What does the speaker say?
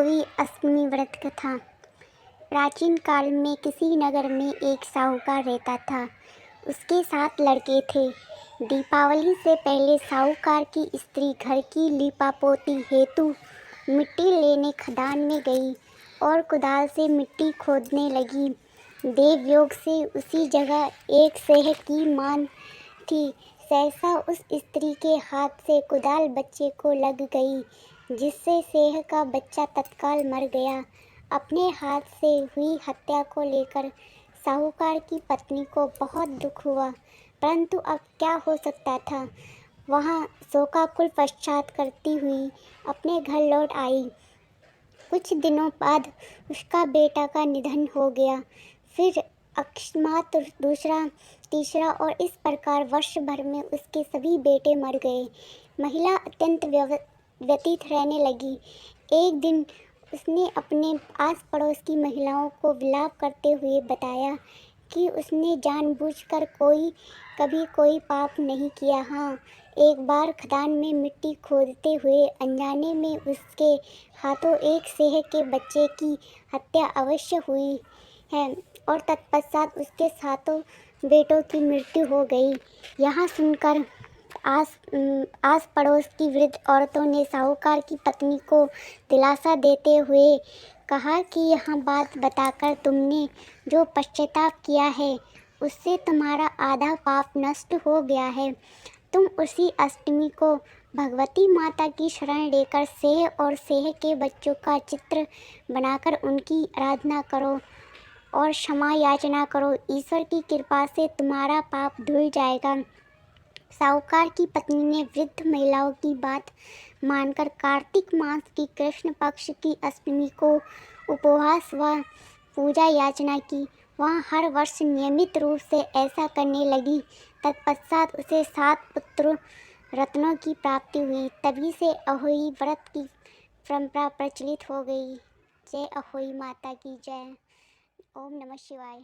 अहोई अष्टमी व्रत कथा। प्राचीन काल में किसी नगर में एक साहूकार रहता था। उसके 7 लड़के थे। दीपावली से पहले साहूकार की स्त्री घर की लीपापोती हेतु मिट्टी लेने खदान में गई और कुदाल से मिट्टी खोदने लगी। देवयोग से उसी जगह एक सेह की मान थी। सहसा उस स्त्री के हाथ से कुदाल बच्चे को लग गई, जिससे सेह का बच्चा तत्काल मर गया। अपने हाथ से हुई हत्या को लेकर साहूकार की पत्नी को बहुत दुख हुआ, परंतु अब क्या हो सकता था। वह शोकाकुल पश्चात करती हुई अपने घर लौट आई। कुछ दिनों बाद उसका बेटा का निधन हो गया, फिर अकस्मात दूसरा, तीसरा और इस प्रकार वर्ष भर में उसके सभी बेटे मर गए। महिला अत्यंत व्यतीत रहने लगी। एक दिन उसने अपने आस पड़ोस की महिलाओं को विलाप करते हुए बताया कि उसने जानबूझकर कभी कोई पाप नहीं किया। हाँ, एक बार खदान में मिट्टी खोदते हुए अनजाने में उसके हाथों एक सेह के बच्चे की हत्या अवश्य हुई है और तत्पश्चात उसके सातों बेटों की मृत्यु हो गई। यहाँ सुनकर आस पड़ोस की वृद्ध औरतों ने साहूकार की पत्नी को दिलासा देते हुए कहा कि यह बात बताकर तुमने जो पश्चाताप किया है, उससे तुम्हारा आधा पाप नष्ट हो गया है। तुम उसी अष्टमी को भगवती माता की शरण लेकर सेह और सेह के बच्चों का चित्र बनाकर उनकी आराधना करो और क्षमा याचना करो। ईश्वर की कृपा से तुम्हारा पाप धुल जाएगा। साहूकार की पत्नी ने वृद्ध महिलाओं की बात मानकर कार्तिक मास की कृष्ण पक्ष की अष्टमी को उपवास व पूजा याचना की। वह हर वर्ष नियमित रूप से ऐसा करने लगी। तत्पश्चात उसे 7 पुत्र रत्नों की प्राप्ति हुई। तभी से अहोई व्रत की परंपरा प्रचलित हो गई। जय अहोई माता की जय। ओम नमः शिवाय।